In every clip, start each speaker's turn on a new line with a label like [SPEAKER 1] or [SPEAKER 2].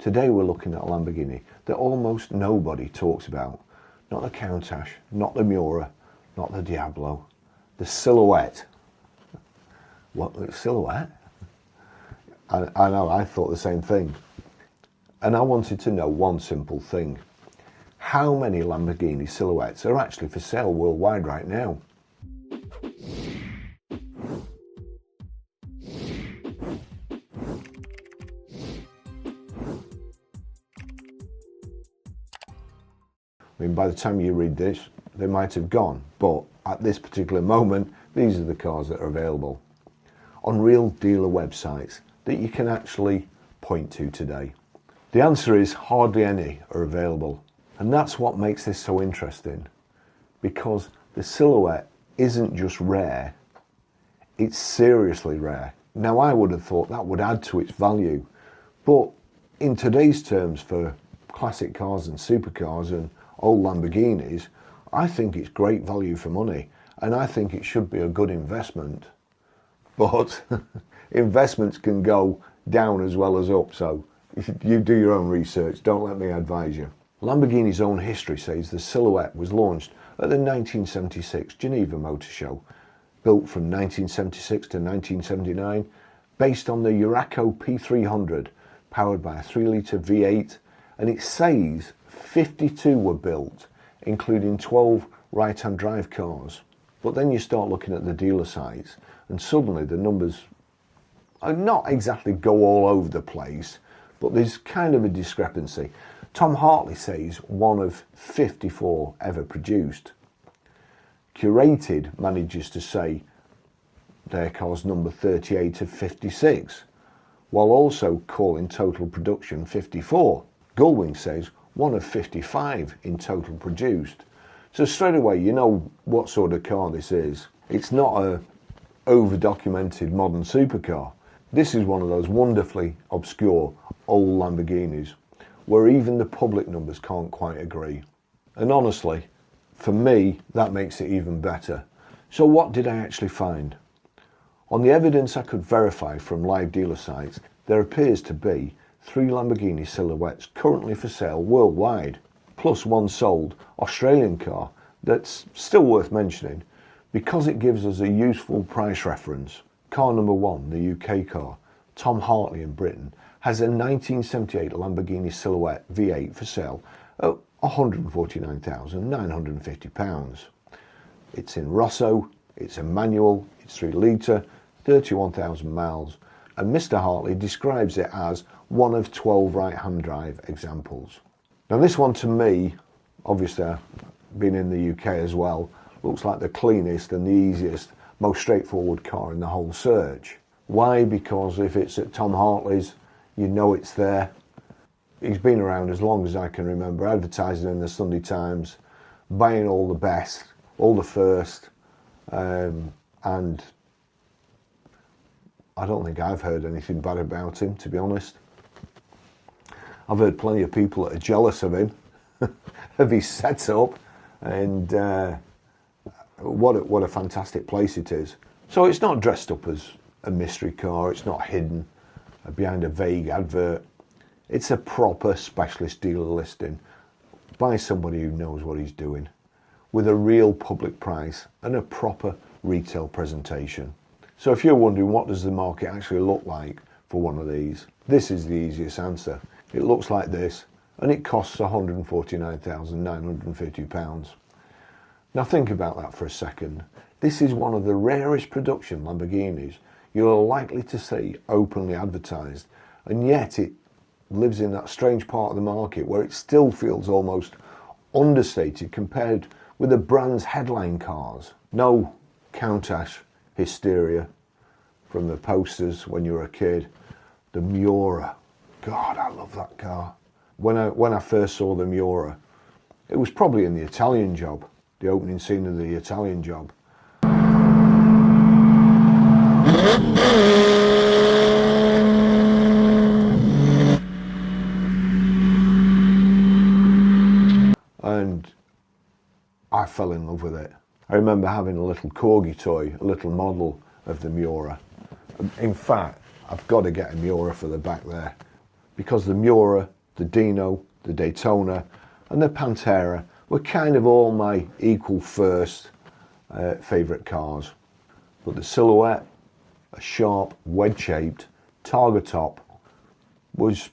[SPEAKER 1] Today we're looking at a Lamborghini that almost nobody talks about. Not the Countach, not the Miura, not the Diablo, the Silhouette. What, the Silhouette? I know, I thought the same thing. And I wanted to know one simple thing. How many Lamborghini Silhouettes are actually for sale worldwide right now? I mean, by the time you read this, they might have gone, but at this particular moment, these are the cars that are available on real dealer websites that you can actually point to today. The answer is hardly any are available, and that's what makes this so interesting, because the Silhouette isn't just rare, it's seriously rare. Now, I would have thought that would add to its value, but in today's terms for classic cars and supercars and old Lamborghinis, I think it's great value for money, and I think it should be a good investment. But investments can go down as well as up, so you do your own research, don't let me advise you. Lamborghini's own history says the Silhouette was launched at the 1976 Geneva Motor Show, built from 1976 to 1979, based on the Uraco P300, powered by a 3-litre V8, and it says 52 were built, including 12 right-hand drive cars. But then you start looking at the dealer sites, and suddenly the numbers are not exactly go all over the place, but there's kind of a discrepancy. Tom Hartley says one of 54 ever produced. Curated manages to say their cars number 38 of 56, while also calling total production 54. Gullwing says one of 55 in total produced. So straight away you know what sort of car this is. It's not a over-documented modern supercar. This is one of those wonderfully obscure old Lamborghinis where even the public numbers can't quite agree. And honestly, for me, that makes it even better. So what did I actually find? On the evidence I could verify from live dealer sites, there appears to be 3 Lamborghini Silhouettes currently for sale worldwide, plus one sold Australian car that's still worth mentioning because it gives us a useful price reference. Car number 1, the UK car, Tom Hartley in Britain, has a 1978 Lamborghini Silhouette V8 for sale at £149,950. It's in Rosso, it's a manual, it's 3 litre, 31,000 miles, and Mr. Hartley describes it as one of 12 right-hand drive examples. Now this one to me, obviously I've been in the UK as well, looks like the cleanest and the easiest, most straightforward car in the whole search. Why? Because if it's at Tom Hartley's, you know it's there. He's been around as long as I can remember, advertising in the Sunday Times, buying all the best, all the first, and I don't think I've heard anything bad about him, to be honest. I've heard plenty of people that are jealous of him, of his setup, and what a fantastic place it is. So it's not dressed up as a mystery car, it's not hidden behind a vague advert. It's a proper specialist dealer listing by somebody who knows what he's doing, with a real public price and a proper retail presentation. So if you're wondering what does the market actually look like for one of these, this is the easiest answer. It looks like this, and it costs £149,950. Now think about that for a second. This is one of the rarest production Lamborghinis you're likely to see openly advertised, and yet it lives in that strange part of the market where it still feels almost understated compared with the brand's headline cars. No Countach hysteria from the posters when you were a kid. The Miura, God, I love that car. When I first saw the Miura, it was probably in the Italian Job, the opening scene of the Italian Job. And I fell in love with it. I remember having a little corgi toy, a little model of the Miura. In fact, I've got to get a Miura for the back there, because the Miura the Dino, the Daytona and the Pantera were kind of all my equal first favourite cars. But the Silhouette, a sharp, wedge-shaped targa top, was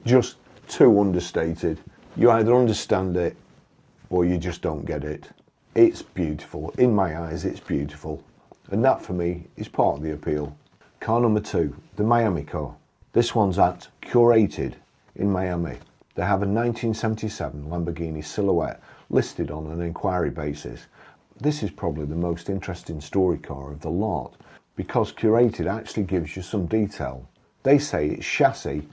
[SPEAKER 1] just too understated. You either understand it or you just don't get it. It's beautiful. In my eyes, it's beautiful. And that for me is part of the appeal. Car number 2, the Miami car. This one's at Curated in Miami. They have a 1977 Lamborghini Silhouette listed on an inquiry basis. This is probably the most interesting story car of the lot because Curated actually gives you some detail. They say it's chassis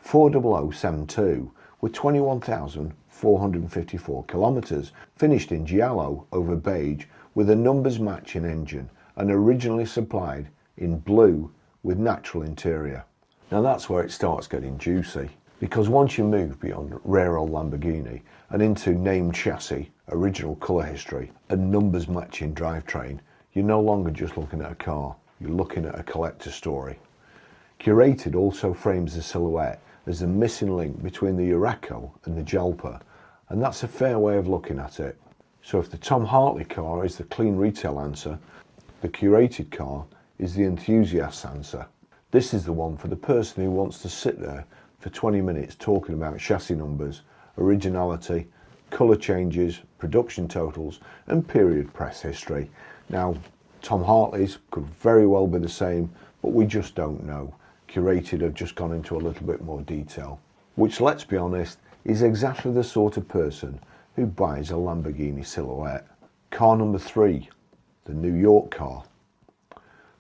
[SPEAKER 1] 40072 with 21,454 kilometres, finished in giallo over beige with a numbers matching engine and originally supplied in blue with natural interior. Now that's where it starts getting juicy, because once you move beyond rare old Lamborghini and into named chassis, original colour history and numbers matching drivetrain, you're no longer just looking at a car, you're looking at a collector story. Curated also frames the Silhouette as the missing link between the Urraco and the Jalpa, and that's a fair way of looking at it. So if the Tom Hartley car is the clean retail answer, the Curated car is the enthusiast's answer. This is the one for the person who wants to sit there for 20 minutes talking about chassis numbers, originality, colour changes, production totals and period press history. Now, Tom Hartley's could very well be the same, but we just don't know. Curated have just gone into a little bit more detail, which, let's be honest, is exactly the sort of person who buys a Lamborghini Silhouette. Car number 3, the New York car.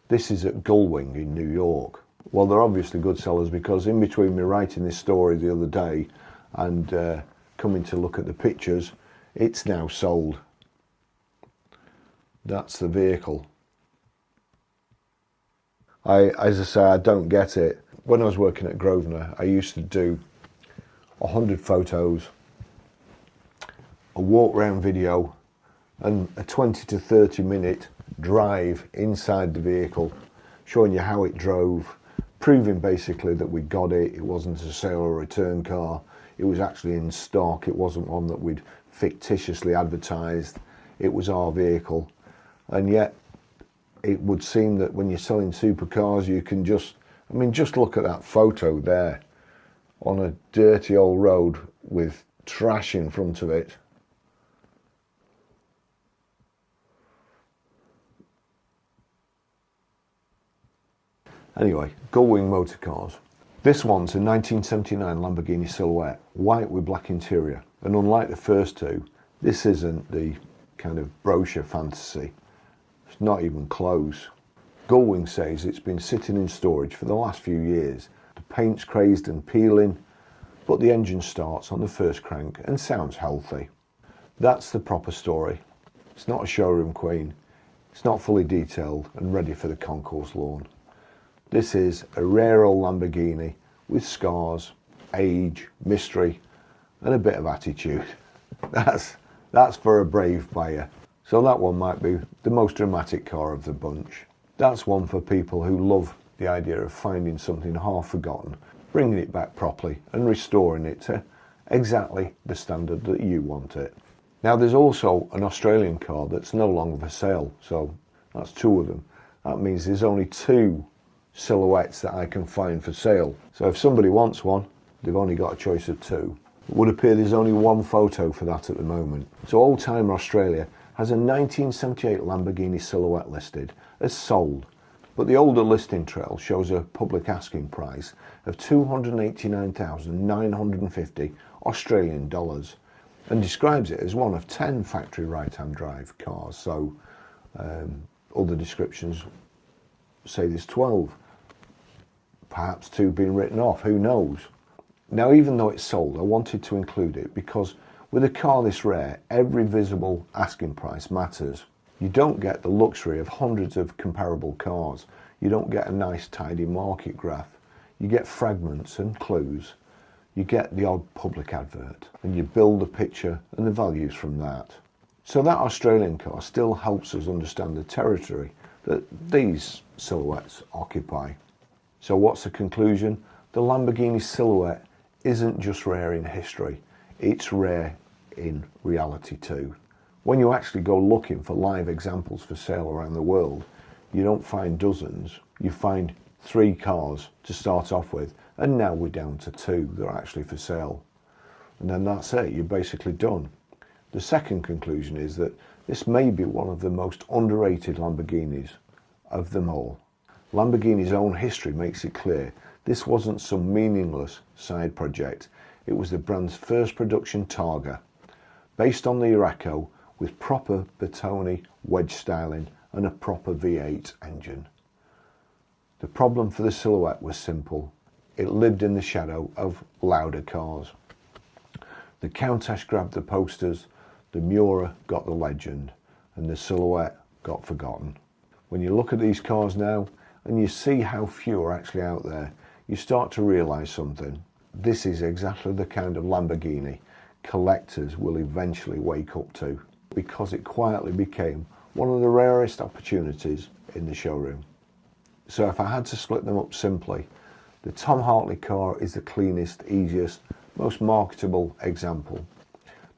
[SPEAKER 1] This is at Gullwing in New York. Well, they're obviously good sellers because in between me writing this story the other day and coming to look at the pictures, it's now sold. That's the vehicle. As I say, I don't get it. When I was working at Grosvenor, I used to do 100 photos, a walk round video and a 20 to 30 minute drive inside the vehicle, showing you how it drove, proving basically that we got it. It wasn't a sale or return car. It was actually in stock. It wasn't one that we'd fictitiously advertised. It was our vehicle. And yet it would seem that when you're selling supercars, you can just look at that photo there on a dirty old road with trash in front of it. Anyway, Gullwing Motor Cars. This one's a 1979 Lamborghini Silhouette, white with black interior. And unlike the first two, this isn't the kind of brochure fantasy. It's not even close. Gullwing says it's been sitting in storage for the last few years. The paint's crazed and peeling, but the engine starts on the first crank and sounds healthy. That's the proper story. It's not a showroom queen. It's not fully detailed and ready for the concourse lawn. This is a rare old Lamborghini with scars, age, mystery and a bit of attitude. That's for a brave buyer. So that one might be the most dramatic car of the bunch. That's one for people who love the idea of finding something half forgotten, bringing it back properly and restoring it to exactly the standard that you want it. Now there's also an Australian car that's no longer for sale, so that's 2 of them. That means there's only 2 Silhouettes that I can find for sale. So if somebody wants one, they've only got a choice of 2. It would appear there's only 1 photo for that at the moment. So Old Timer Australia has a 1978 Lamborghini Silhouette listed as sold, but the older listing trail shows a public asking price of 289,950 Australian dollars and describes it as one of 10 factory right-hand drive cars. So other descriptions say there's 12, perhaps 2 being written off, who knows. Now even though it's sold, I wanted to include it because with a car this rare, every visible asking price matters. You don't get the luxury of hundreds of comparable cars. You don't get a nice tidy market graph. You get fragments and clues. You get the odd public advert and you build a picture and the values from that. So that Australian car still helps us understand the territory that these Silhouettes occupy. So what's the conclusion? The Lamborghini Silhouette isn't just rare in history, it's rare in reality too. When you actually go looking for live examples for sale around the world, you don't find dozens, you find 3 cars to start off with, and now we're down to 2 that are actually for sale. And then that's it, you're basically done. The second conclusion is that this may be one of the most underrated Lamborghinis of them all. Lamborghini's own history makes it clear this wasn't some meaningless side project. It was the brand's first production targa, based on the Araco with proper Bertone wedge styling and a proper V8 engine. The problem for the Silhouette was simple. It lived in the shadow of louder cars. The Countach grabbed the posters, the Miura got the legend, and the Silhouette got forgotten. When you look at these cars now, and you see how few are actually out there, you start to realise something. This is exactly the kind of Lamborghini collectors will eventually wake up to, because it quietly became one of the rarest opportunities in the showroom. So if I had to split them up simply, the Tom Hartley car is the cleanest, easiest, most marketable example.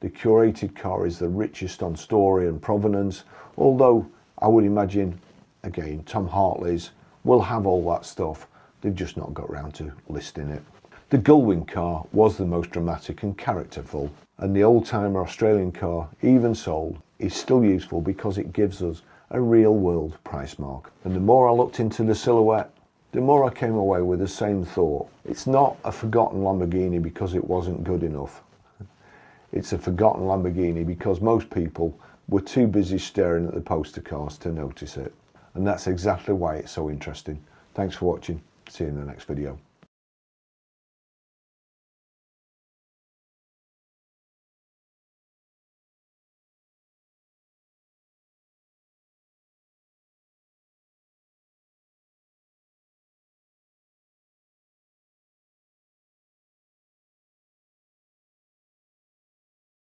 [SPEAKER 1] The curated car is the richest on story and provenance, although I would imagine, again, Tom Hartley's will have all that stuff, they've just not got round to listing it. The Gullwing car was the most dramatic and characterful, and the old-timer Australian car, even sold, is still useful because it gives us a real-world price mark. And the more I looked into the Silhouette, the more I came away with the same thought. It's not a forgotten Lamborghini because it wasn't good enough. It's a forgotten Lamborghini because most people were too busy staring at the poster cars to notice it. And that's exactly why it's so interesting. Thanks for watching. See you in the next video.